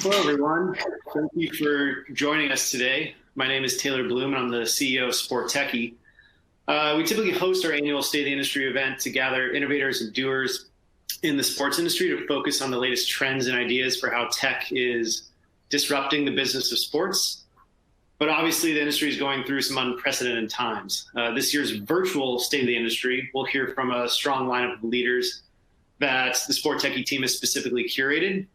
Hello, everyone. Thank you for joining us today. My name is Taylor Bloom, and I'm the CEO of SportTechie. We typically host our annual State of the Industry event to gather innovators and doers in the sports industry to focus on the latest trends and ideas for how tech is disrupting the business of sports. But obviously, the industry is going through some unprecedented times. This year's virtual State of the Industry, we'll hear from a strong lineup of leaders that the SportTechie team has specifically curated.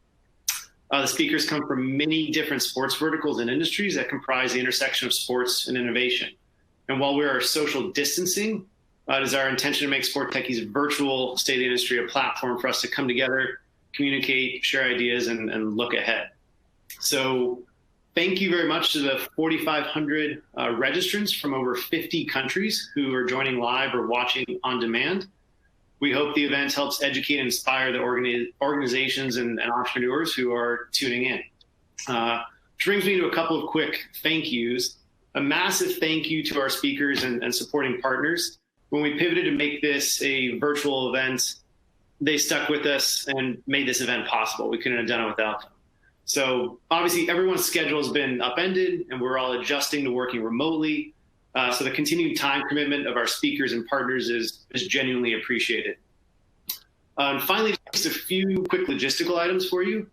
The speakers come from many different sports verticals and industries that comprise the intersection of sports and innovation. And while we are social distancing, it is our intention to make SportTechie's virtual State of the Industry a platform for us to come together, communicate, share ideas, and look ahead. So thank you very much to the 4,500 registrants from over 50 countries who are joining live or watching on demand. We hope the event helps educate and inspire the organizations and entrepreneurs who are tuning in. Which brings me to a couple of quick thank yous. A massive thank you to our speakers and supporting partners. When we pivoted to make this a virtual event, they stuck with us and made this event possible. We couldn't have done it without them. So obviously everyone's schedule has been upended and we're all adjusting to working remotely. So the continued time commitment of our speakers and partners is genuinely appreciated. And finally, just a few quick logistical items for you.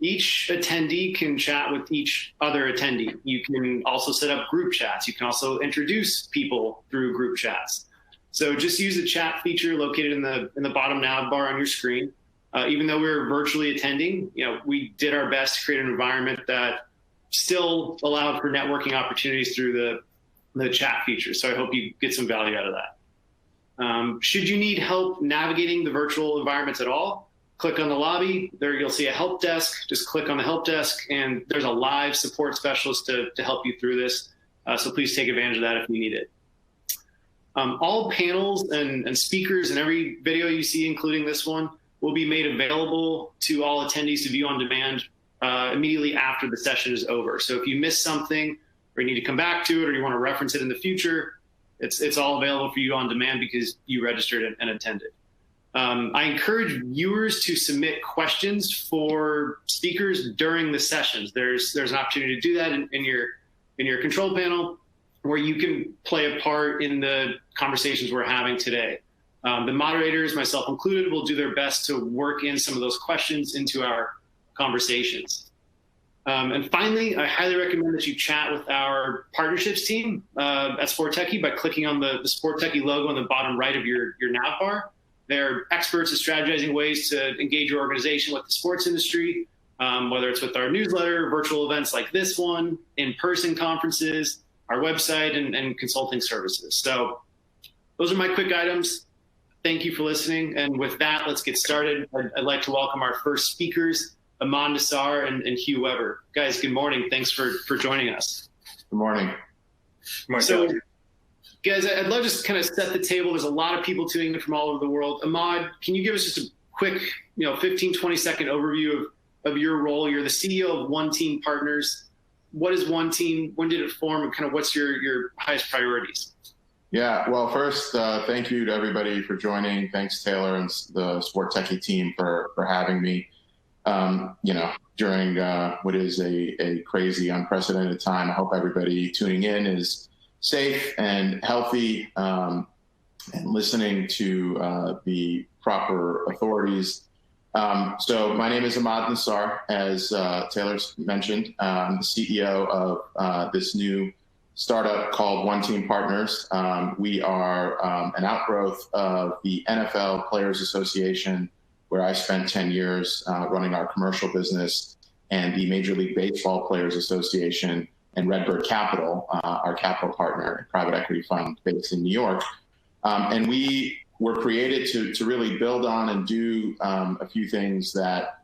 Each attendee can chat with each other attendee. You can also set up group chats. You can also introduce people through group chats. So just use the chat feature located in the bottom nav bar on your screen. Even though we're virtually attending, we did our best to create an environment that still allowed for networking opportunities through the chat feature. So I hope you get some value out of that. Should you need help navigating the virtual environments at all, click on the lobby. There you'll see a help desk. Just click on the help desk and there's a live support specialist to help you through this. So please take advantage of that if you need it. All panels and speakers and every video you see, including this one, will be made available to all attendees to view on demand immediately after the session is over. So if you miss something, or you need to come back to it, or you want to reference it in the future, it's all available for you on demand because you registered and attended. I encourage viewers to submit questions for speakers during the sessions. There's an opportunity to do that in your control panel, where you can play a part in the conversations we're having today. The moderators, myself included, will do their best to work in some of those questions into our conversations. And finally, I highly recommend that you chat with our partnerships team at SportTechie by clicking on the SportTechie logo on the bottom right of your nav bar. They're experts at strategizing ways to engage your organization with the sports industry, whether it's with our newsletter, virtual events like this one, in-person conferences, our website, and consulting services. So those are my quick items. Thank you for listening. And with that, let's get started. I'd like to welcome our first speakers, Ahmad, Nassar, and Hugh Weber. Guys, good morning. Thanks for joining us. Good morning. So, guys, I'd love to just kind of set the table. There's a lot of people tuning in from all over the world. Ahmad, can you give us just a quick, 15, 20-second overview of your role? You're the CEO of OneTeam Partners. What is OneTeam? When did it form? And kind of what's your highest priorities? Yeah, well, first, thank you to everybody for joining. Thanks, Taylor and the SportTechie team for having me. During what is a crazy, unprecedented time. I hope everybody tuning in is safe and healthy and listening to the proper authorities. So my name is Ahmad Nassar, as Taylor mentioned. I'm the CEO of this new startup called OneTeam Partners. We are an outgrowth of the NFL Players Association, where I spent 10 years running our commercial business, and the Major League Baseball Players Association and Redbird Capital, our capital partner, a private equity fund based in New York. And we were created to really build on and do a few things that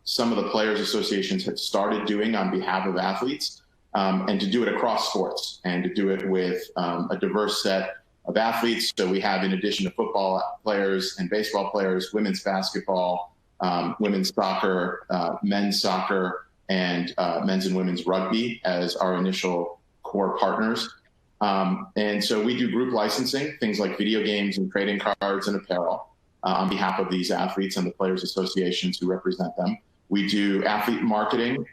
some of the players associations had started doing on behalf of athletes, and to do it across sports and to do it with a diverse set of athletes. So we have, in addition to football players and baseball players, women's basketball, women's soccer, men's soccer, and men's and women's rugby as our initial core partners. And so we do group licensing, things like video games and trading cards and apparel on behalf of these athletes and the players associations who represent them. We do athlete marketing,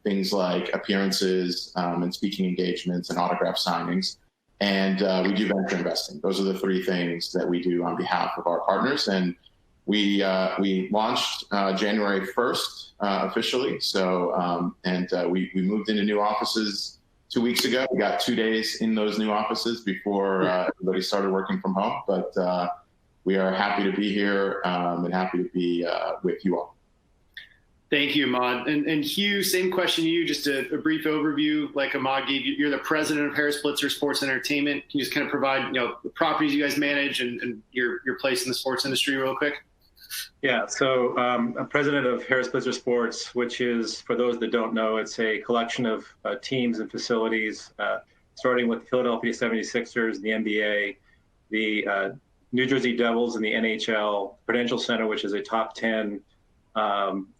things like appearances and speaking engagements and autograph signings. And we do venture investing. Those are the three things that we do on behalf of our partners. And we launched January 1st officially. So, we moved into new offices 2 weeks ago. We got 2 days in those new offices before everybody started working from home. But we are happy to be here and happy to be with you all. Thank you, Ahmad. And Hugh, same question to you, just a brief overview like Ahmad gave you. You're the president of Harris Blitzer Sports Entertainment. Can you just kind of provide, the properties you guys manage and your place in the sports industry real quick? Yeah, so I'm president of Harris Blitzer Sports, which is, for those that don't know, it's a collection of teams and facilities, starting with the Philadelphia 76ers, the NBA, the New Jersey Devils and the NHL, Prudential Center, which is a top 10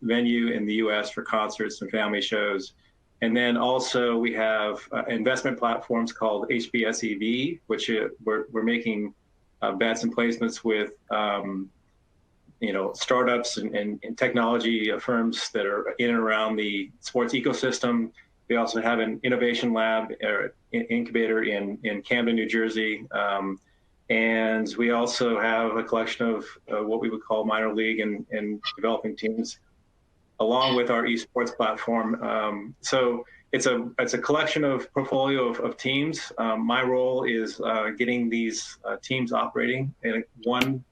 venue in the U.S. for concerts and family shows. And then also we have investment platforms called HBSEV, which we're making bets and placements with, startups and technology firms that are in and around the sports ecosystem. We also have an innovation lab or incubator in Camden, New Jersey. And we also have a collection of what we would call minor league and developing teams, along with our esports platform. So it's a collection of portfolio of teams. My role is getting these teams operating in one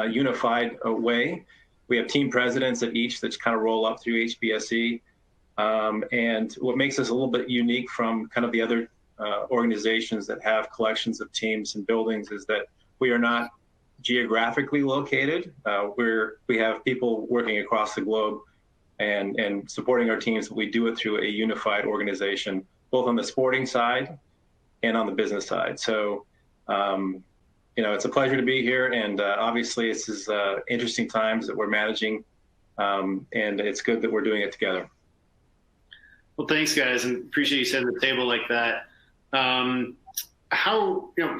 unified way. We have team presidents at each that kind of roll up through HBSE. And what makes us a little bit unique from kind of the other organizations that have collections of teams and buildings is that we are not geographically located. We have people working across the globe and supporting our teams, but we do it through a unified organization, both on the sporting side and on the business side. So, it's a pleasure to be here. And obviously, this is interesting times that we're managing, and it's good that we're doing it together. Well, thanks, guys, and appreciate you setting the table like that.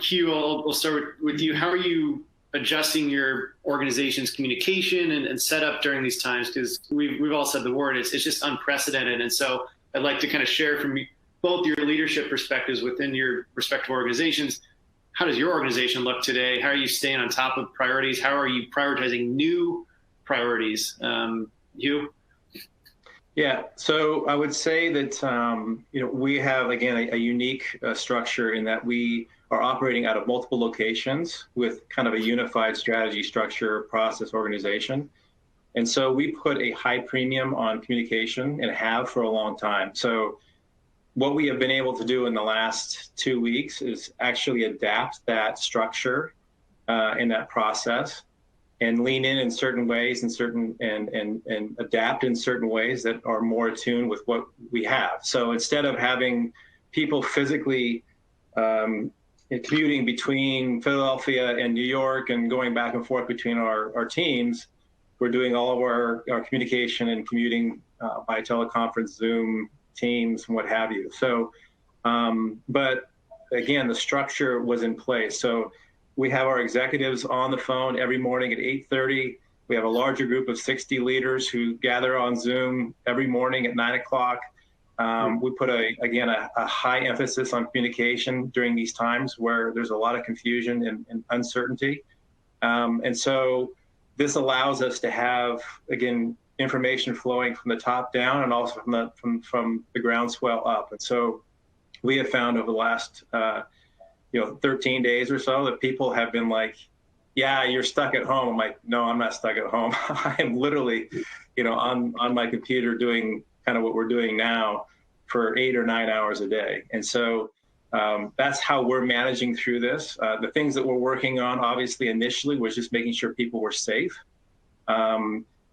Hugh, I'll start with you. How are you adjusting your organization's communication and setup during these times? Because we've all said the word, it's just unprecedented. And so I'd like to kind of share from both your leadership perspectives within your respective organizations. How does your organization look today? How are you staying on top of priorities? How are you prioritizing new priorities? Hugh? Yeah, so I would say that, we have, again, a unique structure in that we are operating out of multiple locations with kind of a unified strategy, structure, process, organization. And so we put a high premium on communication and have for a long time. So what we have been able to do in the last 2 weeks is actually adapt that structure and that process, and lean in certain ways and adapt in certain ways that are more attuned with what we have. So instead of having people physically commuting between Philadelphia and New York and going back and forth between our teams, we're doing all of our communication and commuting by teleconference, Zoom, Teams, and what have you. So, but again, the structure was in place. So we have our executives on the phone every morning at 8:30. We have a larger group of 60 leaders who gather on Zoom every morning at 9 o'clock. We put a high emphasis on communication during these times where there's a lot of confusion and uncertainty. And so this allows us to have, again, information flowing from the top down and also from the groundswell up. And so we have found over the last 13 days or so that people have been like, yeah, you're stuck at home. I'm like, no, I'm not stuck at home. I am literally, on my computer doing kind of what we're doing now for 8 or 9 hours a day. And so that's how we're managing through this. The things that we're working on, obviously, initially was just making sure people were safe,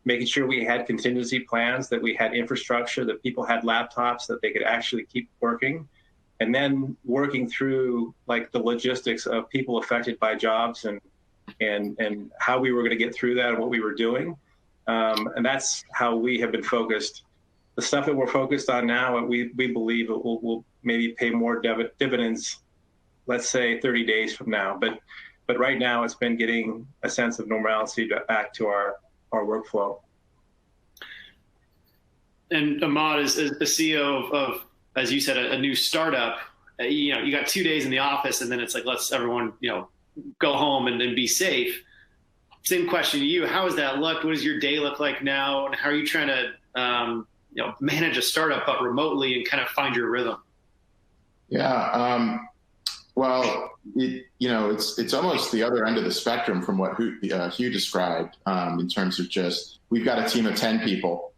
making sure we had contingency plans, that we had infrastructure, that people had laptops, that they could actually keep working. And then working through like the logistics of people affected by jobs and how we were going to get through that and what we were doing. And that's how we have been focused. The stuff that we're focused on now, we believe it will maybe pay more dividends, let's say 30 days from now. But right now it's been getting a sense of normalcy back to our workflow. And Ahmad is the CEO of, as you said, a new startup. You got 2 days in the office, and then it's like, let's everyone, go home and be safe. Same question to you. How has that looked? What does your day look like now? And how are you trying to, manage a startup, but remotely, and kind of find your rhythm? Yeah. Well, it's almost the other end of the spectrum from what Hugh described, in terms of just, we've got a team of 10 people.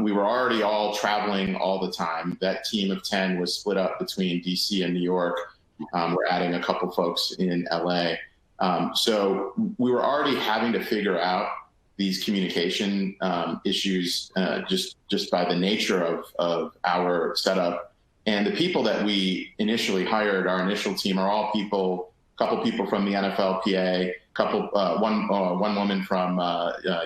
We were already all traveling all the time. That team of 10 was split up between DC and New York. We're adding a couple folks in LA. So we were already having to figure out these communication issues just by the nature of our setup. And the people that we initially hired, our initial team, are all a couple people from the NFLPA, one woman from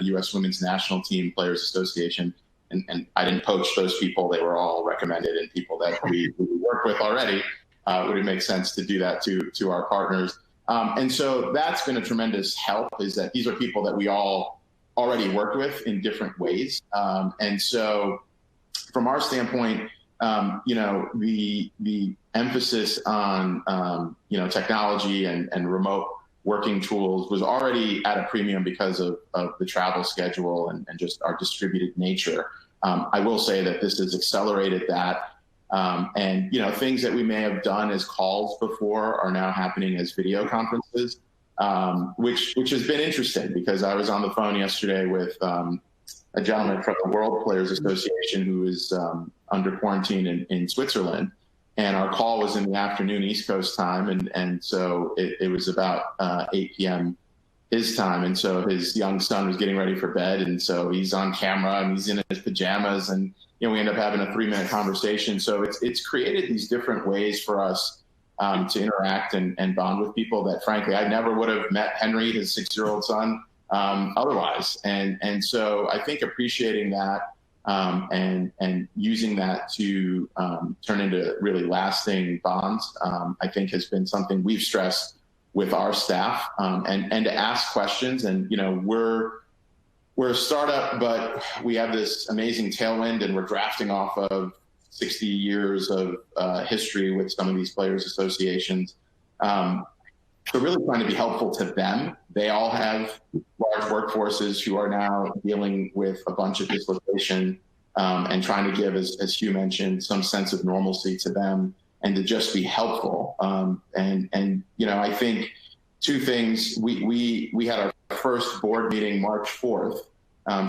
U.S. Women's National Team Players Association. And I didn't poach those people. They were all recommended, and people that we work with already. Would it make sense to do that to our partners? And so that's been a tremendous help, is that these are people that we all already work with in different ways. And so from our standpoint, the emphasis on, technology and remote working tools was already at a premium because of the travel schedule and just our distributed nature. I will say that this has accelerated that. And things that we may have done as calls before are now happening as video conferences, which has been interesting, because I was on the phone yesterday with a gentleman from the World Players Association who is under quarantine in Switzerland. And our call was in the afternoon East Coast time. And so it was about 8 p.m. his time. And so his young son was getting ready for bed. And so he's on camera and he's in his pajamas. And we end up having a 3-minute conversation. So it's created these different ways for us to interact and bond with people that, frankly, I never would have met Henry, his 6-year-old son, otherwise. And so I think appreciating that and using that to turn into really lasting bonds, I think has been something we've stressed with our staff, and to ask questions. And we're a startup, but we have this amazing tailwind, and we're drafting off of 60 years of history with some of these players' associations. So really trying to be helpful to them. They all have large workforces who are now dealing with a bunch of dislocation, and trying to give, as Hugh mentioned, some sense of normalcy to them and to just be helpful. And I think two things. We had our first board meeting March 4th,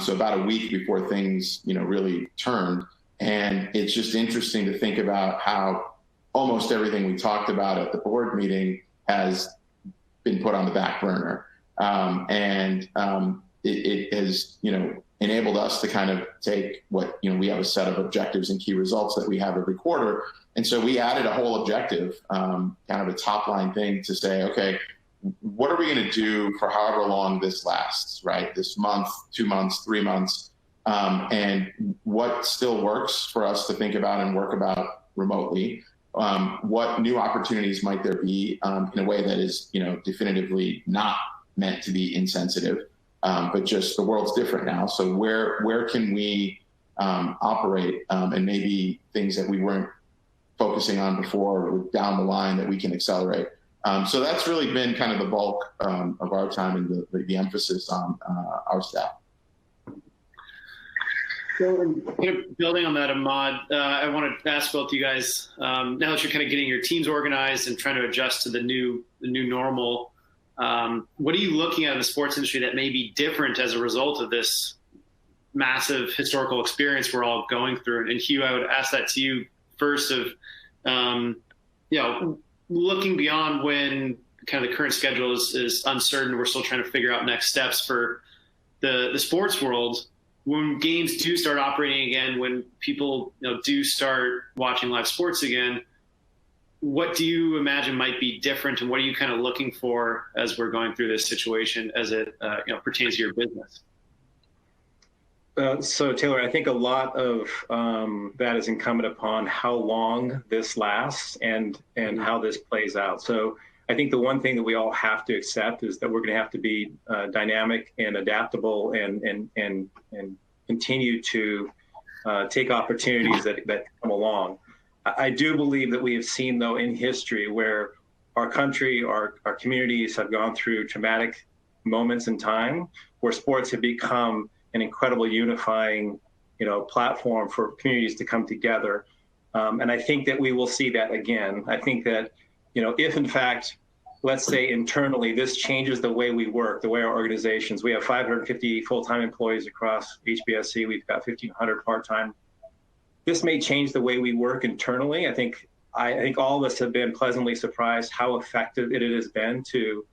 so about a week before things really turned. And it's just interesting to think about how almost everything we talked about at the board meeting has been put on the back burner. It has, enabled us to kind of take what, we have a set of objectives and key results that we have every quarter. And so we added a whole objective, kind of a top line thing to say, okay, what are we going to do for however long this lasts, right? This month, 2 months, 3 months, and what still works for us to think about and work about remotely. What new opportunities might there be in a way that is, definitively not meant to be insensitive, but just the world's different now. So where can we operate, and maybe things that we weren't focusing on before or down the line that we can accelerate. So that's really been kind of the bulk of our time and the emphasis on our staff. So, building on that, Ahmad, I want to ask both you guys, now that you're kind of getting your teams organized and trying to adjust to the new normal, what are you looking at in the sports industry that may be different as a result of this massive historical experience we're all going through? And Hugh, I would ask that to you first of, looking beyond when kind of the current schedule is uncertain, we're still trying to figure out next steps for the sports world. When games do start operating again, when people do start watching live sports again, what do you imagine might be different, and what are you kind of looking for as we're going through this situation as it pertains to your business? So Taylor, I think a lot of that is incumbent upon how long this lasts and how this plays out. So I think the one thing that we all have to accept is that we're going to have to be dynamic and adaptable and continue to take opportunities that come along. I do believe that we have seen, though, in history where our country, our communities have gone through traumatic moments in time where sports have become an incredible unifying, platform for communities to come together. And I think that we will see that again. I think that, if in fact, let's say internally, this changes the way we work, the way our organizations, we have 550 full-time employees across HBSC. We've got 1,500 part-time. This may change the way we work internally. I think all of us have been pleasantly surprised how effective it has been to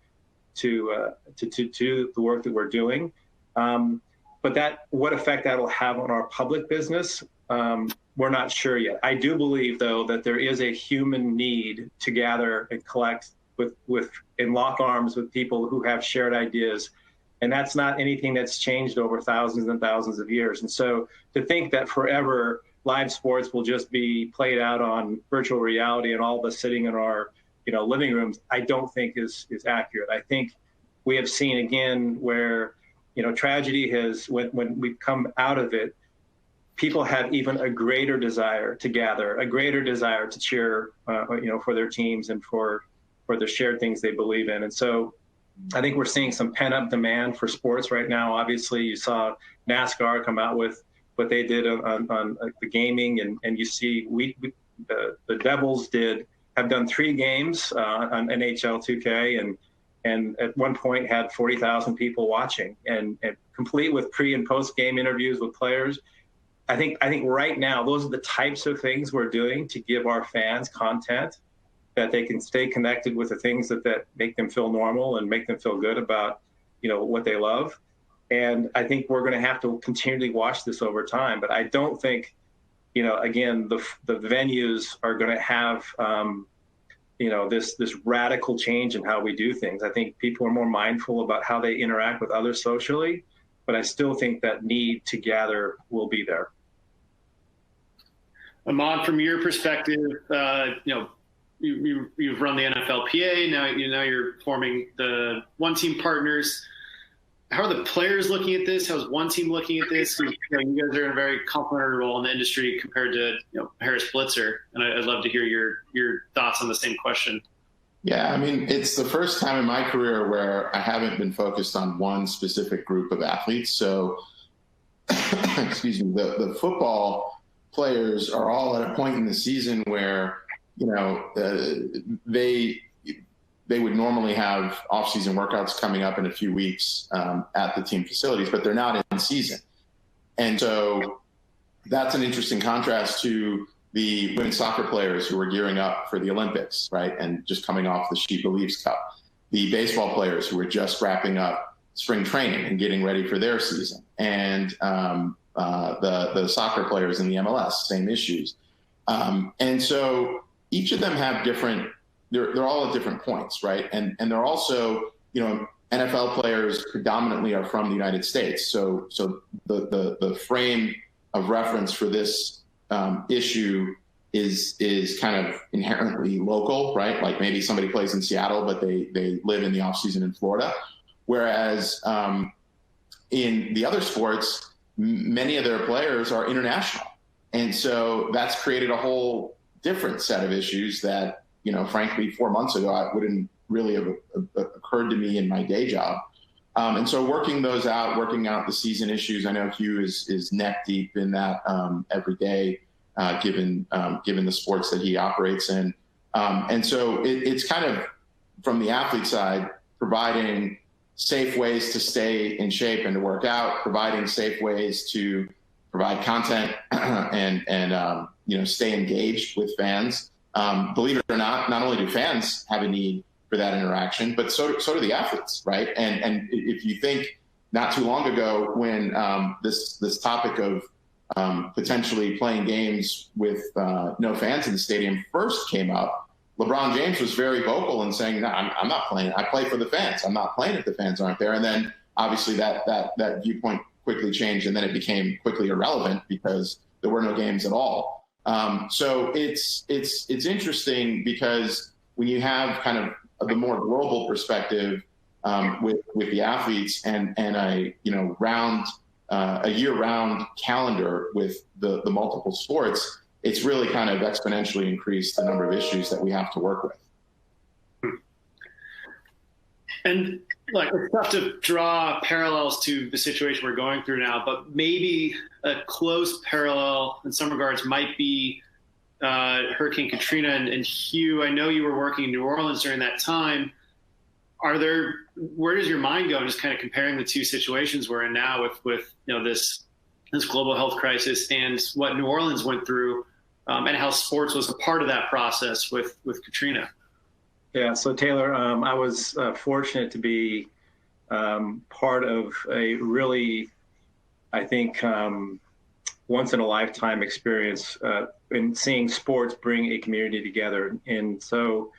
the work that we're doing. But what effect that will have on our public business, we're not sure yet. I do believe, though, that there is a human need to gather and collect and lock arms with people who have shared ideas. And that's not anything that's changed over thousands and thousands of years. And so to think that forever live sports will just be played out on virtual reality and all of us sitting in our living rooms, I don't think is accurate. I think we have seen again where tragedy has, when we come out of it, people have even a greater desire to gather, a greater desire to cheer, for their teams and for the shared things they believe in. And so I think we're seeing some pent-up demand for sports right now. Obviously, you saw NASCAR come out with what they did on the gaming, and you see the Devils have done 3 games on NHL 2K, and at one point had 40,000 people watching, and complete with pre and post game interviews with players. I think right now those are the types of things we're doing to give our fans content that they can stay connected with the things that make them feel normal and make them feel good about what they love. And I think we're going to have to continually watch this over time. But I don't think again the venues are going to have this radical change in how we do things. I think people are more mindful about how they interact with others socially, but I still think that need to gather will be there. Ahmad, from your perspective, you've run the NFLPA. Now you're forming the OneTeam partners. How are the players looking at this? How's OneTeam looking at this? You guys are in a very complementary role in the industry compared to Harris Blitzer, and I'd love to hear your thoughts on the same question. Yeah, I mean, it's the first time in my career where I haven't been focused on one specific group of athletes. So, excuse me, the football players are all at a point in the season where they would normally have off-season workouts coming up in a few weeks at the team facilities, but they're not in season. And so that's an interesting contrast to the women's soccer players who are gearing up for the Olympics, right? And just coming off the She Believes Cup. The baseball players who are just wrapping up spring training and getting ready for their season. And the soccer players in the MLS, same issues. And so each of them have different, they're all at different points, right? And they're also, NFL players predominantly are from the United States. So the frame of reference for this issue is kind of inherently local, right? Like maybe somebody plays in Seattle, but they live in the off season in Florida. Whereas in the other sports, many of their players are international. And so that's created a whole different set of issues that, frankly, 4 months ago, I wouldn't really have occurred to me in my day job. And so working those out, working out the season issues, I know Hugh is neck deep in that every day, given the sports that he operates in. And so it's kind of, from the athlete side, providing safe ways to stay in shape and to work out, providing safe ways to provide content and stay engaged with fans. Believe it or not only do fans have a need for that interaction, but so do the athletes, right? And if you think not too long ago when this topic of potentially playing games with no fans in the stadium first came up, LeBron James was very vocal in saying, no, I'm not playing. I play for the fans. I'm not playing if the fans aren't there. And then obviously that viewpoint quickly changed, and then it became quickly irrelevant because there were no games at all. So it's interesting because when you have kind of the more global perspective with the athletes and a round a year-round calendar with the multiple sports, it's really kind of exponentially increased the number of issues that we have to work with. And look, it's tough to draw parallels to the situation we're going through now, but maybe a close parallel in some regards might be Hurricane Katrina and Hugh. I know you were working in New Orleans during that time. Where does your mind go in just kind of comparing the two situations we're in now with this global health crisis and what New Orleans went through, and how sports was a part of that process with Katrina? Yeah, so Taylor, I was fortunate to be part of a really, I think, once in a lifetime experience in seeing sports bring a community together. And so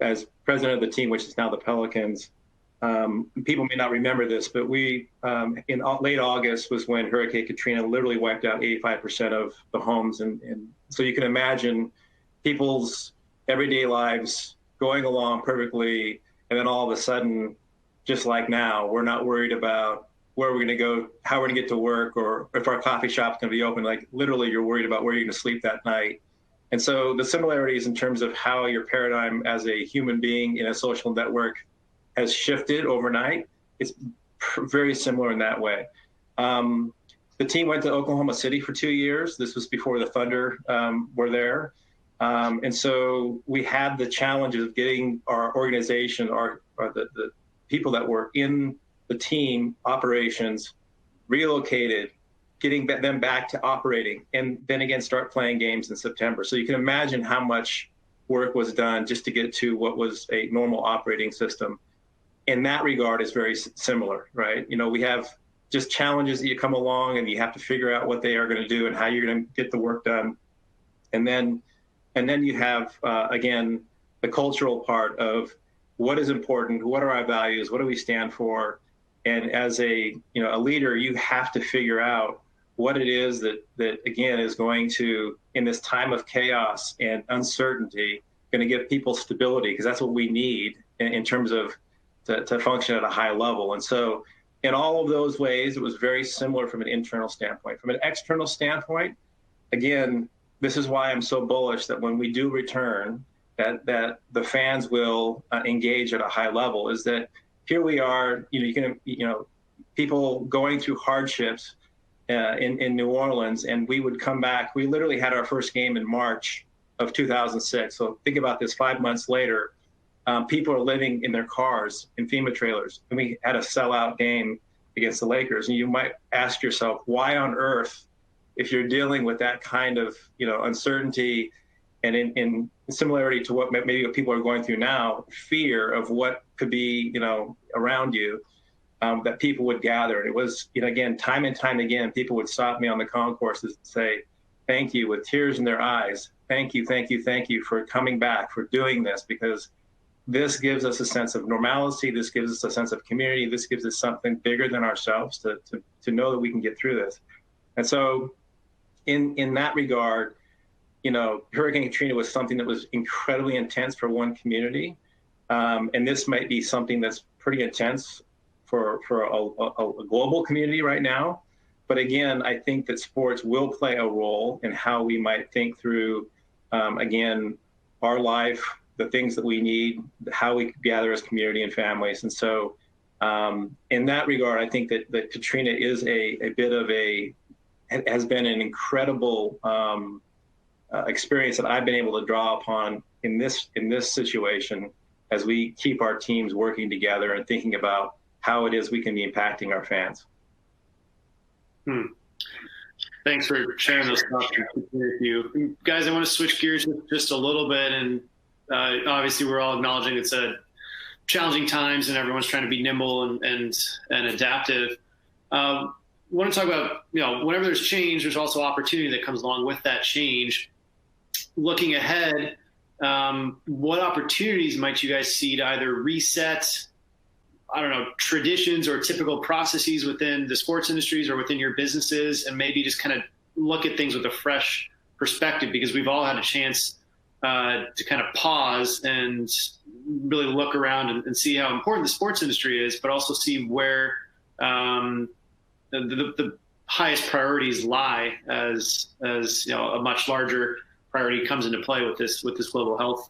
as president of the team, which is now the Pelicans, people may not remember this, but we, in late August was when Hurricane Katrina literally wiped out 85% of the homes. And so you can imagine people's everyday lives going along perfectly. And then all of a sudden, just like now, we're not worried about where we're going to go, how we're going to get to work, or if our coffee shop's going to be open. Like literally, you're worried about where you're going to sleep that night. And so the similarities in terms of how your paradigm as a human being in a social network has shifted overnight, it's very similar in that way. The team went to Oklahoma City for 2 years. This was before the Thunder were there. And so we had the challenge of getting our organization, the people that were in the team operations relocated, getting them back to operating, and then again start playing games in September. So you can imagine how much work was done just to get to what was a normal operating system. In that regard, it's very similar, right? We have just challenges that you come along and you have to figure out what they are going to do and how you're going to get the work done. And then you have, again, the cultural part of what is important, what are our values, what do we stand for? And as a leader, you have to figure out what it is that again is going to, in this time of chaos and uncertainty, going to give people stability, because that's what we need in terms of to function at a high level. And so in all of those ways, it was very similar from an internal standpoint. From an external standpoint, again, this is why I'm so bullish that when we do return, that the fans will engage at a high level. Is that here we are, people going through hardships in New Orleans, and we would come back. We literally had our first game in March of 2006. So think about this: 5 months later, people are living in their cars in FEMA trailers, and we had a sellout game against the Lakers. And you might ask yourself, why on earth, if you're dealing with that kind of uncertainty, and in similarity to what maybe what people are going through now, fear of what could be around you, that people would gather. And it was, again, time and time again, people would stop me on the concourses and say, thank you, with tears in their eyes. Thank you, thank you, thank you for coming back, for doing this, because this gives us a sense of normalcy. This gives us a sense of community. This gives us something bigger than ourselves to know that we can get through this. And so in that regard, Hurricane Katrina was something that was incredibly intense for one community. And this might be something that's pretty intense for a global community right now. But again, I think that sports will play a role in how we might think through, again, our life, the things that we need, how we gather as community and families. And so in that regard, I think that Katrina is a bit of has been an incredible experience that I've been able to draw upon in this situation as we keep our teams working together and thinking about how it is we can be impacting our fans. Thanks for sharing those thoughts with you. Guys, I want to switch gears just a little bit. And obviously we're all acknowledging it's a challenging times and everyone's trying to be nimble and adaptive. I want to talk about, whenever there's change, there's also opportunity that comes along with that change. Looking ahead, what opportunities might you guys see to either reset, traditions or typical processes within the sports industries or within your businesses, and maybe just kind of look at things with a fresh perspective, because we've all had a chance to kind of pause and really look around and see how important the sports industry is, but also see where the highest priorities lie as a much larger priority comes into play with this global health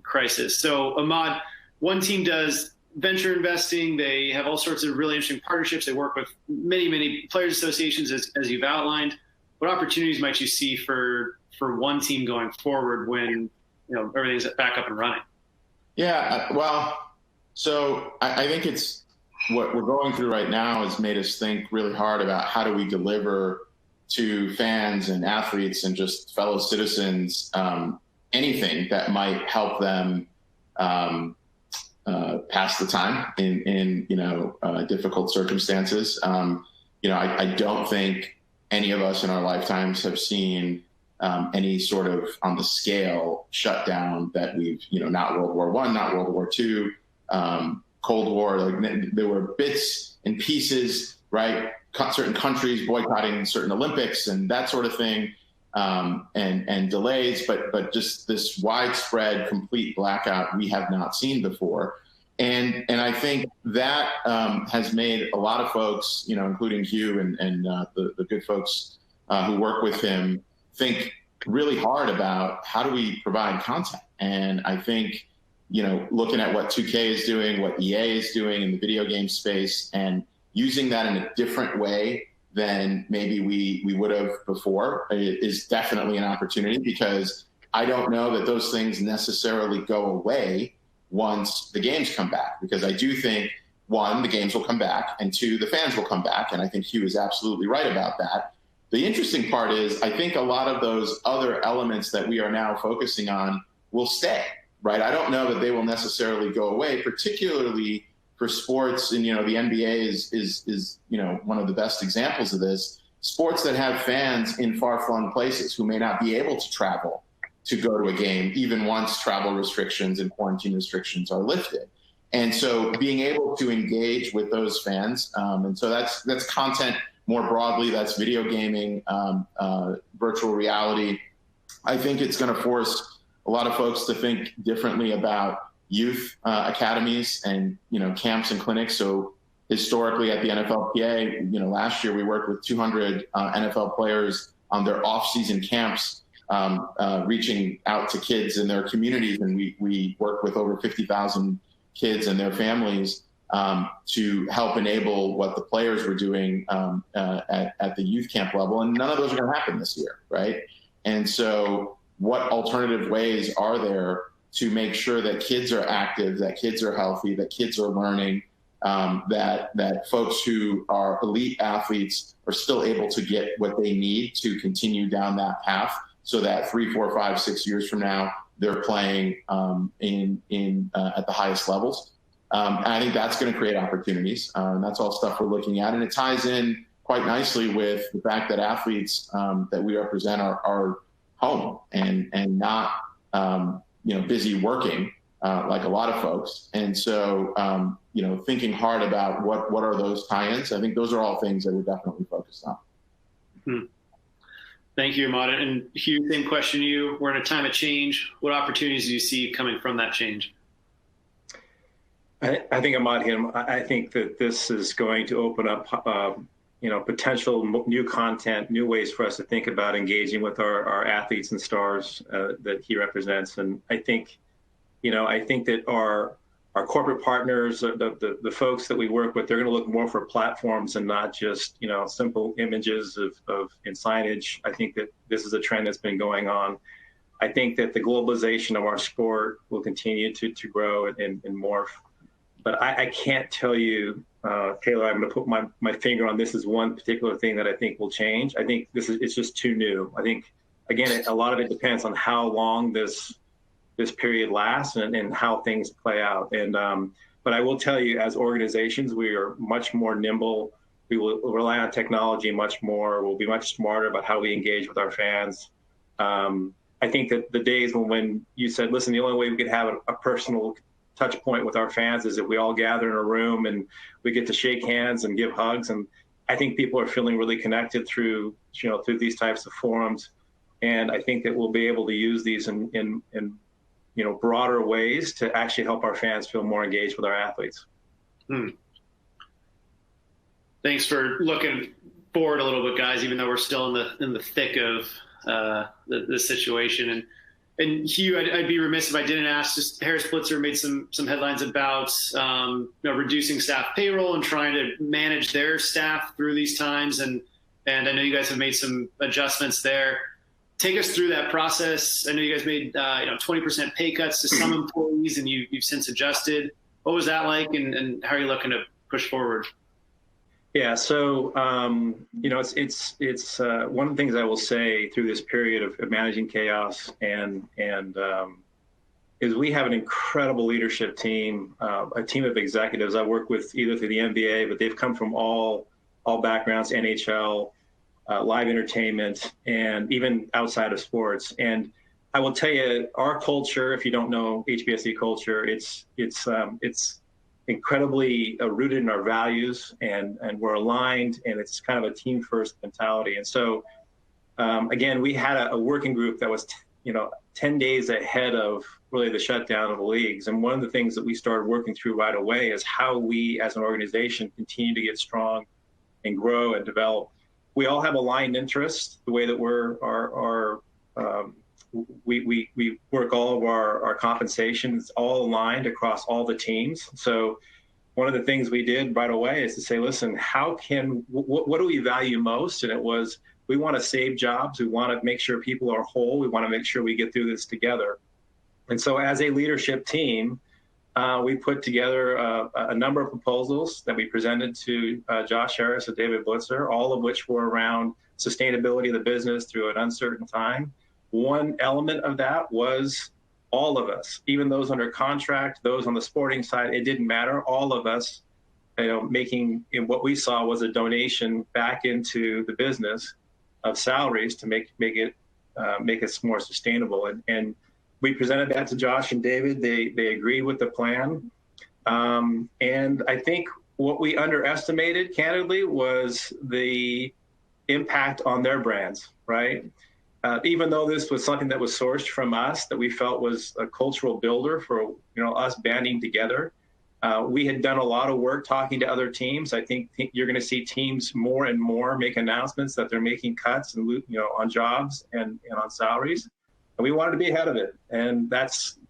crisis. So Ahmad, OneTeam does venture investing. They have all sorts of really interesting partnerships. They work with many players associations, as you've outlined. What opportunities might you see for OneTeam going forward when everything's back up and running? Yeah, well, so I think it's what we're going through right now has made us think really hard about how do we deliver to fans and athletes and just fellow citizens anything that might help them pass the time in difficult circumstances. I don't think any of us in our lifetimes have seen any sort of on the scale shutdown that we've, not World War I, not World War II, Cold War. Like there were bits and pieces, right? Certain countries boycotting certain Olympics and that sort of thing, and delays, but just this widespread, complete blackout we have not seen before. And I think that has made a lot of folks, including Hugh and the good folks who work with him, think really hard about how do we provide content. And I think, looking at what 2K is doing, what EA is doing in the video game space, and using that in a different way than maybe we would have before is definitely an opportunity, because I don't know that those things necessarily go away once the games come back, because I do think, one, the games will come back, and two, the fans will come back. And I think Hugh is absolutely right about that. The interesting part is I think a lot of those other elements that we are now focusing on will stay, right? I don't know that they will necessarily go away, particularly for sports. And, the NBA is one of the best examples of this. Sports that have fans in far-flung places who may not be able to travel to go to a game, even once travel restrictions and quarantine restrictions are lifted. And so being able to engage with those fans, and so that's content more broadly, that's video gaming, virtual reality. I think it's going to force a lot of folks to think differently about youth academies and, camps and clinics. So historically at the NFLPA, last year we worked with 200 NFL players on their off-season camps, reaching out to kids in their communities. And we work with over 50,000 kids and their families to help enable what the players were doing at the youth camp level. And none of those are going to happen this year, right? And so what alternative ways are there to make sure that kids are active, that kids are healthy, that kids are learning, that folks who are elite athletes are still able to get what they need to continue down that path, so that 3, 4, 5, 6 years from now, they're playing at the highest levels. And I think that's going to create opportunities. And that's all stuff we're looking at. And it ties in quite nicely with the fact that athletes that we represent are home and not busy working like a lot of folks. And so thinking hard about what are those tie-ins. I think those are all things that we're definitely focused on. Hmm. Thank you, Ahmad. And Hugh, same question to you. We're in a time of change. What opportunities do you see coming from that change? I think Ahmad hit him. I think that this is going to open up, potential new content, new ways for us to think about engaging with our athletes and stars that he represents. And I think that our corporate partners, the folks that we work with, they're going to look more for platforms and not just, simple images of in signage. I think that this is a trend that's been going on. I think that the globalization of our sport will continue to grow and morph. But I can't tell you, Taylor, I'm going to put my finger on this as one particular thing that I think will change. I think it's just too new. I think, again, a lot of it depends on how long this period lasts and how things play out. And but I will tell you, as organizations, we are much more nimble. We will rely on technology much more. We'll be much smarter about how we engage with our fans. I think that the days when you said, listen, the only way we could have a personal touch point with our fans is if we all gather in a room and we get to shake hands and give hugs. And I think people are feeling really connected through these types of forums. And I think that we'll be able to use these in broader ways to actually help our fans feel more engaged with our athletes. Thanks for looking forward a little bit, guys, even though we're still in the thick of the situation. And Hugh, I'd be remiss if I didn't ask. Just Harris Blitzer made some headlines about reducing staff payroll and trying to manage their staff through these times. And I know you guys have made some adjustments there. Take us through that process. I know you guys made 20% pay cuts to some employees, and you've since adjusted. What was that like, and how are you looking to push forward? Yeah, so it's one of the things I will say through this period of managing chaos and is we have an incredible leadership team, a team of executives I work with either through the NBA, but they've come from all backgrounds, NHL, live entertainment, and even outside of sports. And I will tell you, our culture, if you don't know HBSE culture, it's incredibly rooted in our values, and we're aligned, and it's kind of a team first mentality. And so, again, we had a working group that was, 10 days ahead of really the shutdown of the leagues. And one of the things that we started working through right away is how we as an organization continue to get strong and grow and develop. We all have aligned interests, the way that we work all of our compensations all aligned across all the teams. So one of the things we did right away is to say, listen, what do we value most? And it was, we want to save jobs. We want to make sure people are whole. We want to make sure we get through this together. And so as a leadership team, we put together a number of proposals that we presented to Josh Harris and David Blitzer, all of which were around sustainability of the business through an uncertain time. One element of that was all of us, even those under contract, those on the sporting side, it didn't matter. All of us, making what we saw was a donation back into the business of salaries to make us more sustainable. And we presented that to Josh and David. They agreed with the plan. And I think what we underestimated, candidly, was the impact on their brands, right? Even though this was something that was sourced from us, that we felt was a cultural builder for us banding together. We had done a lot of work talking to other teams. I think you're going to see teams more and more make announcements that they're making cuts and on jobs and on salaries. And we wanted to be ahead of it, and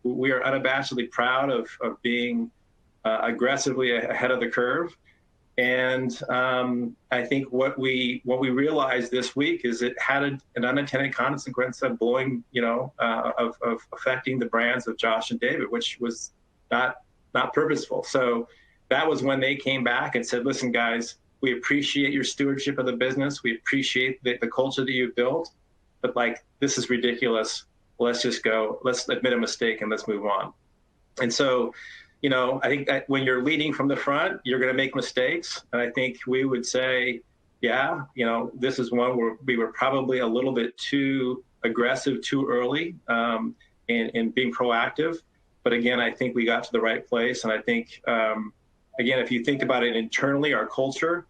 we are unabashedly proud of being aggressively ahead of the curve. And I think what we realized this week is it had an unintended consequence of blowing, of affecting the brands of Josh and David, which was not purposeful. So that was when they came back and said, listen, guys, we appreciate your stewardship of the business. We appreciate the culture that you've built, but this is ridiculous. Let's just go. Let's admit a mistake and let's move on. And so, I think that when you're leading from the front, you're going to make mistakes. And I think we would say, yeah, this is one where we were probably a little bit too aggressive too early in being proactive. But again, I think we got to the right place. And I think, again, if you think about it internally, our culture,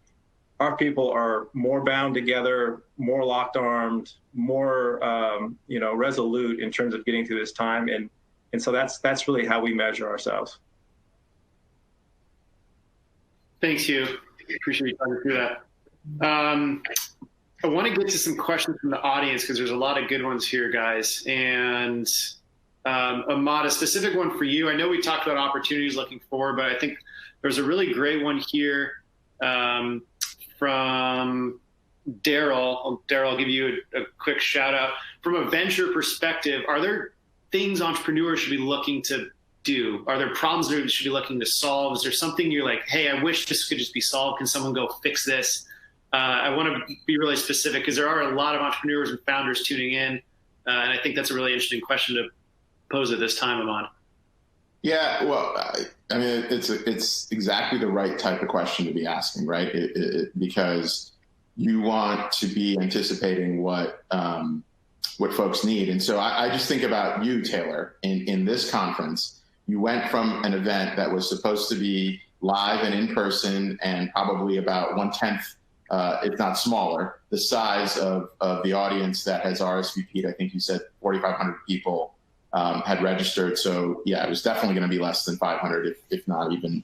our people are more bound together, more locked armed, more, resolute in terms of getting through this time. And so that's really how we measure ourselves. Thanks, Hugh. Appreciate you talking through that. I want to get to some questions from the audience because there's a lot of good ones here, guys. And Ahmad, a specific one for you. I know we talked about opportunities looking forward, but I think there's a really great one here from Daryl. Daryl, I'll give you a quick shout out. From a venture perspective, are there things entrepreneurs should be looking to do? Are there problems that they should be looking to solve? Is there something you're like, hey, I wish this could just be solved. Can someone go fix this? I want to be really specific because there are a lot of entrepreneurs and founders tuning in. And I think that's a really interesting question to pose at this time, Ahmad. Yeah, well, I mean, it's exactly the right type of question to be asking, right? Because you want to be anticipating what folks need. And so I just think about you, Taylor, in this conference. You went from an event that was supposed to be live and in person and probably about 1/10, if not smaller, the size of the audience that has RSVP'd. I think you said 4,500 people had registered. So yeah, it was definitely going to be less than 500, if not even,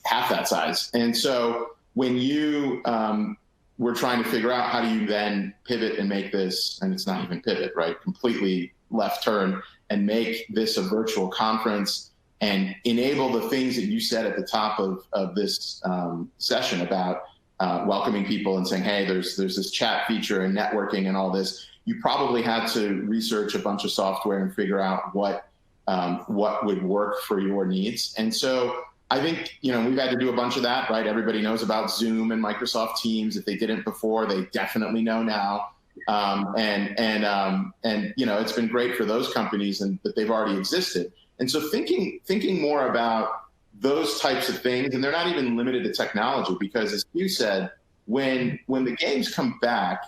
half that size. And so when you we're trying to figure out how do you then pivot and make this, and it's not even pivot, right? Completely left turn and make this a virtual conference and enable the things that you said at the top of this session about welcoming people and saying, hey, there's this chat feature and networking and all this. You probably had to research a bunch of software and figure out what would work for your needs. And so I think, we've had to do a bunch of that, right? Everybody knows about Zoom and Microsoft Teams. If they didn't before, they definitely know now. It's been great for those companies that they've already existed. And so thinking more about those types of things, and they're not even limited to technology, because as you said, when the games come back,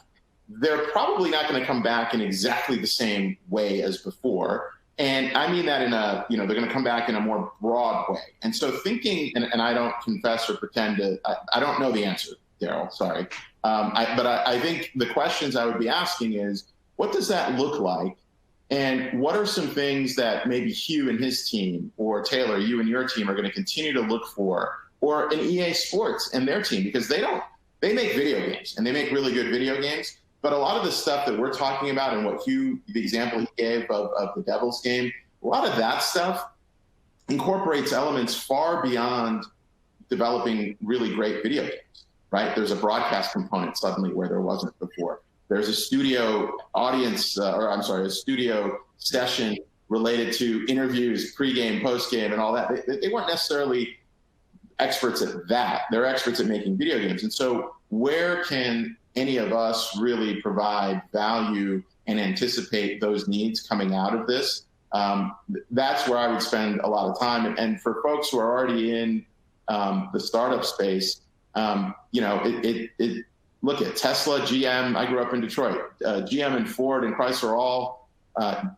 they're probably not going to come back in exactly the same way as before. And I mean that in they're going to come back in a more broad way. And so thinking, and I don't confess or pretend I don't know the answer, Daryl, sorry. But I think the questions I would be asking is, what does that look like? And what are some things that maybe Hugh and his team, or Taylor, you and your team, are going to continue to look for, or an EA Sports and their team? Because they make video games, and they make really good video games. But a lot of the stuff that we're talking about, and what Hugh, the example he gave of the Devils game, a lot of that stuff incorporates elements far beyond developing really great video games, right? There's a broadcast component suddenly where there wasn't before. There's a studio a studio session related to interviews, pregame, postgame, and all that. They weren't necessarily experts at that. They're experts at making video games. And so where can any of us really provide value and anticipate those needs coming out of this? That's where I would spend a lot of time. And for folks who are already in the startup space, look at Tesla, GM. I grew up in Detroit. GM and Ford and Chrysler all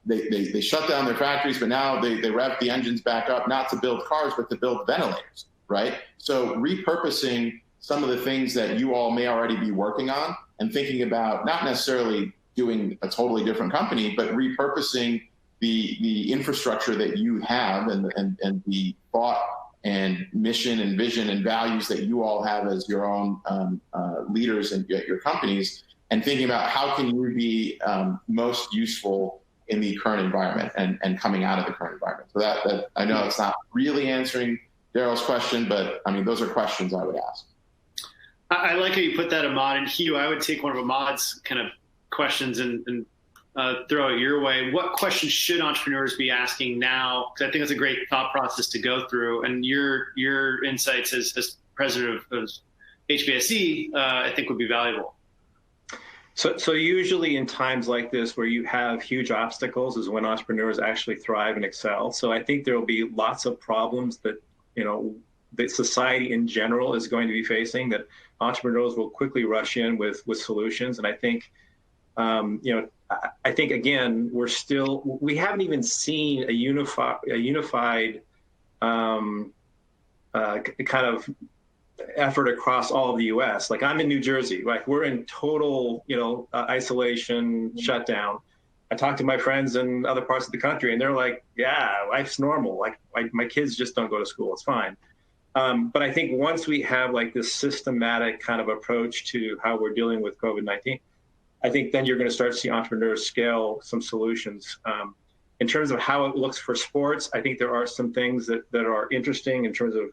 they shut down their factories, but now they rev the engines back up, not to build cars, but to build ventilators, right? So repurposing some of the things that you all may already be working on, and thinking about not necessarily doing a totally different company, but repurposing the infrastructure that you have and the thought and mission and vision and values that you all have as your own leaders and your companies, and thinking about how can you be most useful in the current environment and coming out of the current environment. So that I know it's not really answering Daryl's question, but I mean, those are questions I would ask. I like how you put that, Ahmad. And Hugh, I would take one of Ahmad's kind of questions and throw it your way. What questions should entrepreneurs be asking now? Because I think it's a great thought process to go through. And your insights as president of HBSE, I think would be valuable. So usually in times like this where you have huge obstacles is when entrepreneurs actually thrive and excel. So I think there will be lots of problems that, that society in general is going to be facing, that entrepreneurs will quickly rush in with solutions. And I think, I think again, we haven't even seen a unified kind of effort across all of the U.S. Like, I'm in New Jersey, like we're in total, isolation, shutdown. I talk to my friends in other parts of the country, and they're like, "Yeah, life's normal. Like my kids just don't go to school. It's fine." But I think once we have like this systematic kind of approach to how we're dealing with COVID-19, I think then you're going to start to see entrepreneurs scale some solutions. In terms of how it looks for sports, I think there are some things that are interesting in terms of,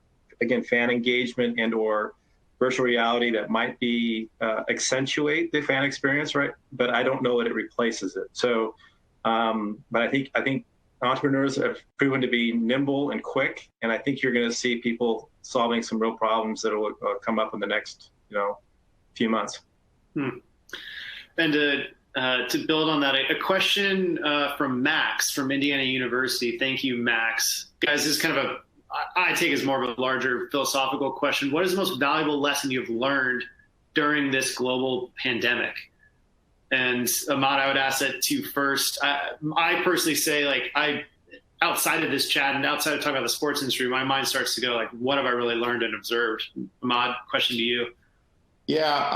again, fan engagement and or virtual reality that might be accentuate the fan experience, right? But I don't know that it replaces it. So, but I think entrepreneurs have proven to be nimble and quick, and I think you're going to see people solving some real problems that will come up in the next, few months. And to build on that, a question from Max from Indiana University. Thank you, Max. Guys, this is kind of I take as more of a larger philosophical question. What is the most valuable lesson you've learned during this global pandemic? And Ahmad, I would ask that to you first. I personally say, outside of this chat and outside of talking about the sports industry, my mind starts to go what have I really learned and observed? Ahmad, question to you. Yeah,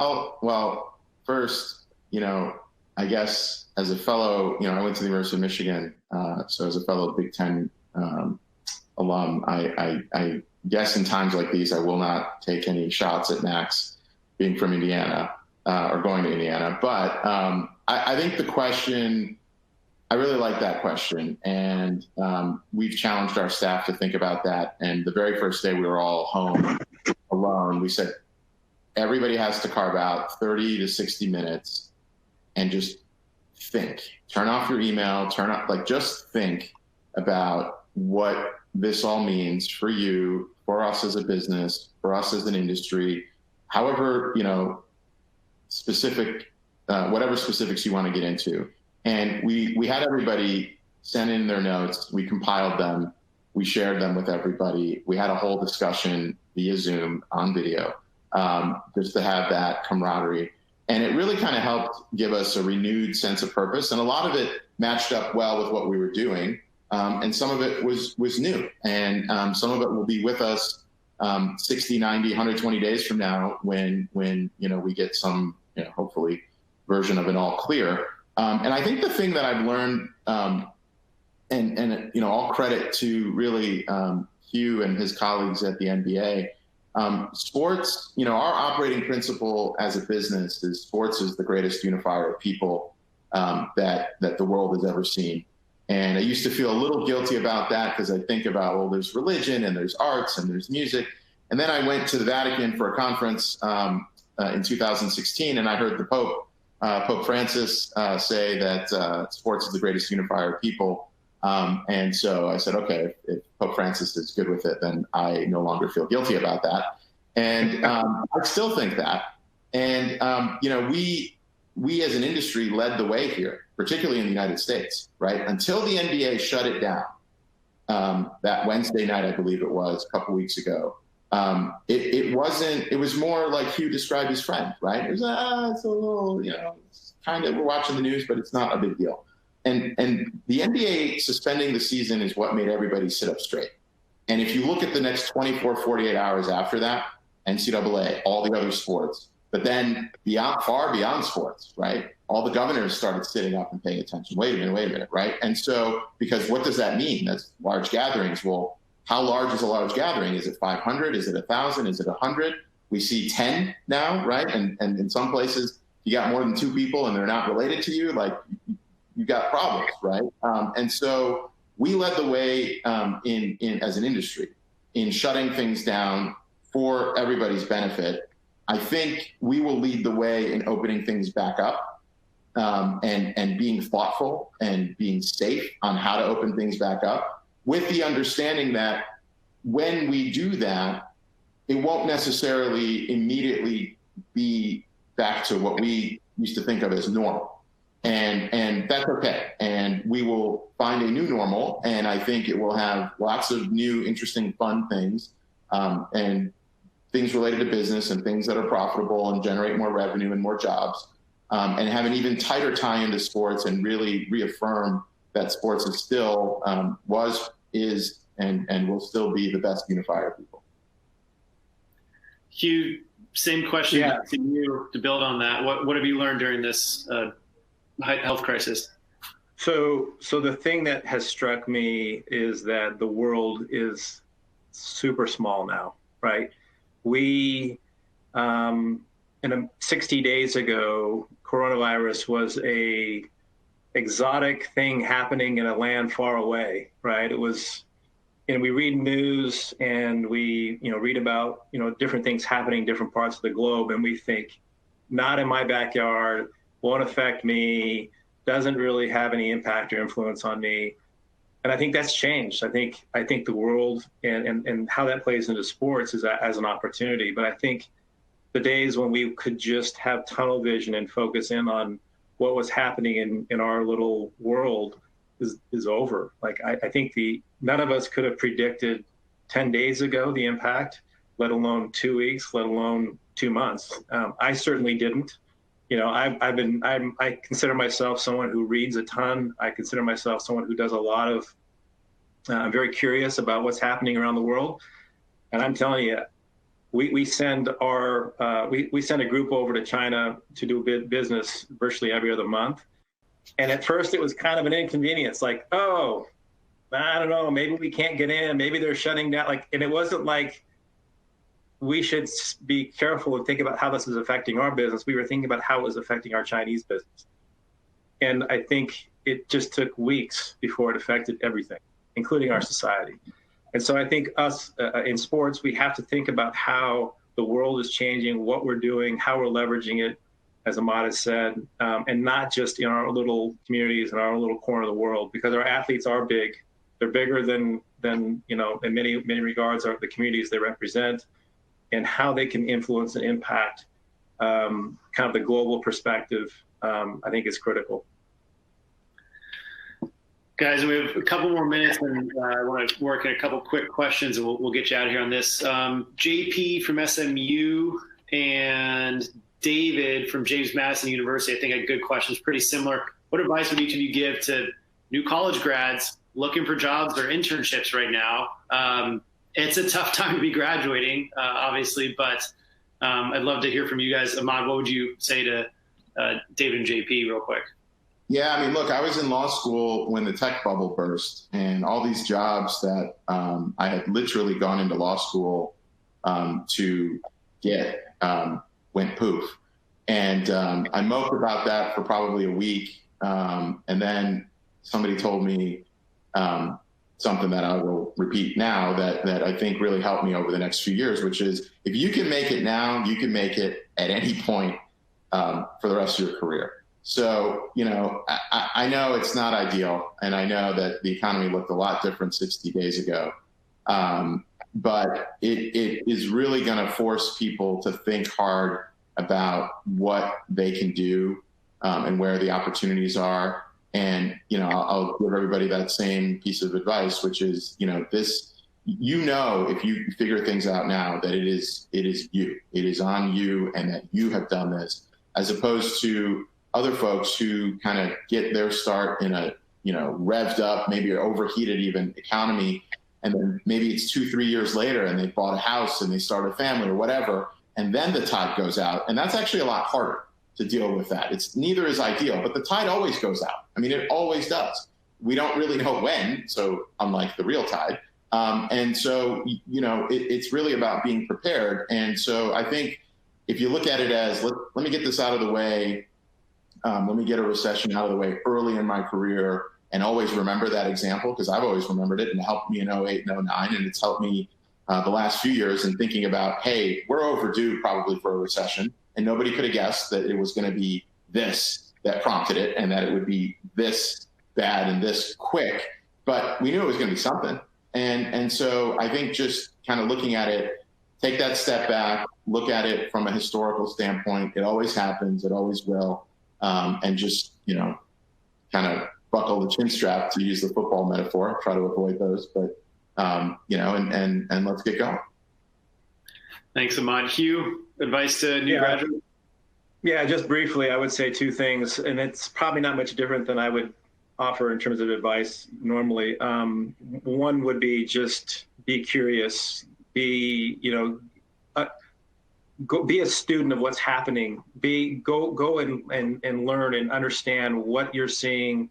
first, I guess as a fellow, I went to the University of Michigan. So as a fellow Big Ten alum, I guess in times like these, I will not take any shots at Max being from Indiana. or going to Indiana. But I think the question, I really like that question. And we've challenged our staff to think about that. And the very first day we were all home alone, we said, everybody has to carve out 30 to 60 minutes and just think. Turn off your email, just think about what this all means for you, for us as a business, for us as an industry, however, specific, whatever specifics you want to get into. And we had everybody send in their notes. We compiled them. We shared them with everybody. We had a whole discussion via Zoom on video, just to have that camaraderie. And it really kind of helped give us a renewed sense of purpose. And a lot of it matched up well with what we were doing. And some of it was new. And some of it will be with us 60, 90, 120 days from now when we get some, hopefully, version of an all clear. And I think the thing that I've learned, and all credit to really Hugh and his colleagues at the NBA, sports, our operating principle as a business is sports is the greatest unifier of people that the world has ever seen. And I used to feel a little guilty about that because I think about, well, there's religion and there's arts and there's music. And then I went to the Vatican for a conference in 2016, and I heard the Pope Francis say that sports is the greatest unifier of people. And so I said, okay, if Pope Francis is good with it, then I no longer feel guilty about that. And I still think that. And, we as an industry led the way here, particularly in the United States, right? Until the NBA shut it down that Wednesday night, I believe it was, a couple weeks ago. It was more like Hugh described his friend, right? It was, it's a little, kind of, we're watching the news, but it's not a big deal. And the NBA suspending the season is what made everybody sit up straight. And if you look at the next 24, 48 hours after that, NCAA, all the other sports, but then far beyond sports, right? All the governors started sitting up and paying attention. Wait a minute, right? And so, because what does that mean? That's large gatherings. Well, how large is a large gathering? Is it 500? Is it 1,000? Is it 100? We see 10 now, right? And in some places, you got more than 2 people and they're not related to you, like you got problems, right? And so we led the way in as an industry in shutting things down for everybody's benefit. I think we will lead the way in opening things back up and being thoughtful and being safe on how to open things back up, with the understanding that when we do that, it won't necessarily immediately be back to what we used to think of as normal. And that's okay. And we will find a new normal. And I think it will have lots of new, interesting, fun things and things related to business and things that are profitable and generate more revenue and more jobs, and have an even tighter tie into sports and really reaffirm that sports is still, is, and will still be the best unifier of people. Hugh, same question to you to build on that. What have you learned during this health crisis? So the thing that has struck me is that the world is super small now, right? We, 60 days ago, coronavirus was a exotic thing happening in a land far away, right? It was, we read news and we, read about, different things happening in different parts of the globe, and we think, not in my backyard, won't affect me, doesn't really have any impact or influence on me. And I think that's changed. I think the world and how that plays into sports is as an opportunity. But I think the days when we could just have tunnel vision and focus in on what was happening in our little world is over. Like I think none of us could have predicted 10 days ago the impact, let alone 2 weeks, let alone 2 months. I certainly didn't. I consider myself someone who reads a ton. I consider myself someone who does a lot of, I'm very curious about what's happening around the world. And I'm telling you, we send we send a group over to China to do business virtually every other month. And at first it was kind of an inconvenience, like, oh, I don't know, maybe we can't get in, maybe they're shutting down. And it wasn't like we should be careful and think about how this is affecting our business. We were thinking about how it was affecting our Chinese business. And I think it just took weeks before it affected everything, including our society. And so I think us in sports, we have to think about how the world is changing, what we're doing, how we're leveraging it, as Ahmad has said, and not just in our little communities, in our little corner of the world, because our athletes are big. They're bigger than in many regards are the communities they represent, and how they can influence and impact kind of the global perspective, I think is critical. Guys, we have a couple more minutes, and I want to work in a couple quick questions, and we'll get you out of here on this. JP from SMU and David from James Madison University, I think, had good questions, pretty similar. What advice would each of you give to new college grads looking for jobs or internships right now? It's a tough time to be graduating, obviously, but I'd love to hear from you guys. Ahmad, what would you say to David and JP real quick? Yeah, I mean, look, I was in law school when the tech bubble burst, and all these jobs that I had literally gone into law school to get went poof. And I moped about that for probably a week. And then somebody told me something that I will repeat now that I think really helped me over the next few years, which is if you can make it now, you can make it at any point for the rest of your career. So, I know it's not ideal, and I know that the economy looked a lot different 60 days ago. But it is really going to force people to think hard about what they can do and where the opportunities are. And, I'll give everybody that same piece of advice, which is, if you figure things out now, that it is you. It is on you, and that you have done this, as opposed to other folks who kind of get their start in a, revved up, maybe overheated even economy. And then maybe it's 2-3 years later and they bought a house and they start a family or whatever. And then the tide goes out. And that's actually a lot harder to deal with that. It's neither is ideal, but the tide always goes out. I mean, it always does. We don't really know when. So unlike the real tide. And so, it's really about being prepared. And so I think if you look at it as, let me get this out of the way. Let me get a recession out of the way early in my career, and always remember that example, because I've always remembered it, and it helped me in 08 and 09, and it's helped me the last few years in thinking about, hey, we're overdue probably for a recession, and nobody could have guessed that it was going to be this that prompted it, and that it would be this bad and this quick, but we knew it was going to be something. And so I think just kind of looking at it, take that step back, look at it from a historical standpoint. It always happens, it always will. And just, kind of buckle the chin strap, to use the football metaphor, try to avoid those, but, and let's get going. Thanks, Ahmad. Hugh, advice to new graduates? Yeah, just briefly, I would say two things, and it's probably not much different than I would offer in terms of advice normally. One would be just be curious, go be a student of what's happening. Go and learn and understand what you're seeing.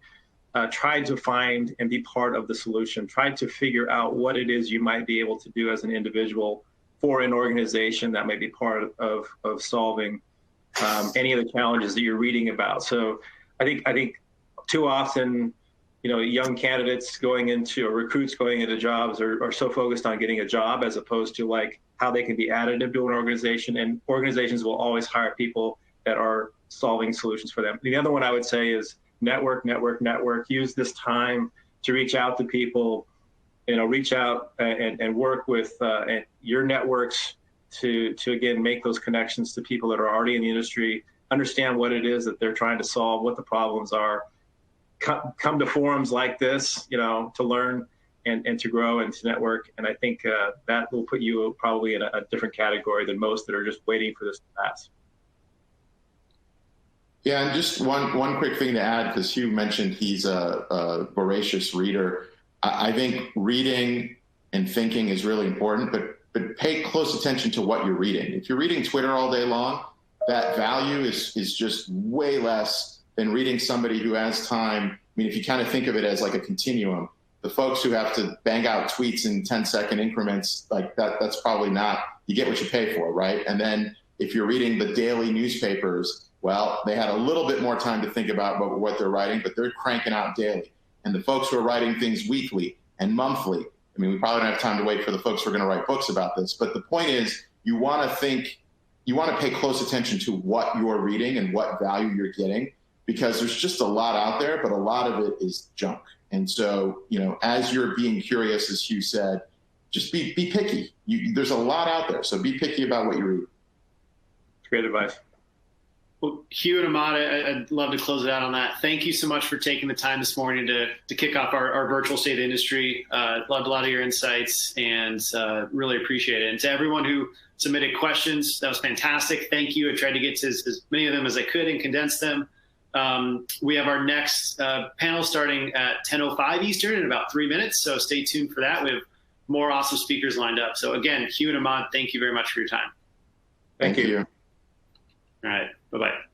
Try to find and be part of the solution. Try to figure out what it is you might be able to do as an individual for an organization that may be part of solving any of the challenges that you're reading about. So I think too often, young candidates going into, or recruits going into jobs are so focused on getting a job as opposed to like how they can be additive to an organization, and organizations will always hire people that are solving solutions for them. The other one I would say is network. Use this time to reach out to people, reach out and work with your networks to again, make those connections to people that are already in the industry, understand what it is that they're trying to solve, what the problems are. Come to forums like this, to learn and to grow and to network. And I think that will put you probably in a different category than most that are just waiting for this to pass. Yeah, and just one quick thing to add, because Hugh mentioned he's a voracious reader. I think reading and thinking is really important, but pay close attention to what you're reading. If you're reading Twitter all day long, that value is just way less than reading somebody who has time. I mean, if you kind of think of it as like a continuum, the folks who have to bang out tweets in 10-second increments, like that's probably not you get what you pay for, right? And then if you're reading the daily newspapers, well, they had a little bit more time to think about what they're writing, but they're cranking out daily. And the folks who are writing things weekly and monthly, I mean, we probably don't have time to wait for the folks who are going to write books about this, but the point is you want to pay close attention to what you're reading and what value you're getting, because there's just a lot out there, but a lot of it is junk. And so, as you're being curious, as Hugh said, just be picky. There's a lot out there, so be picky about what you read. Great advice. Well, Hugh and Ahmad, I'd love to close it out on that. Thank you so much for taking the time this morning to kick off our virtual state of the industry. Loved a lot of your insights and really appreciate it. And to everyone who submitted questions, that was fantastic. Thank you. I tried to get to as many of them as I could and condense them. We have our next panel starting at 10:05 Eastern in about 3 minutes, so stay tuned for that. We have more awesome speakers lined up. So again, Hugh and Ahmad, thank you very much for your time. Thank you. All right. Bye-bye.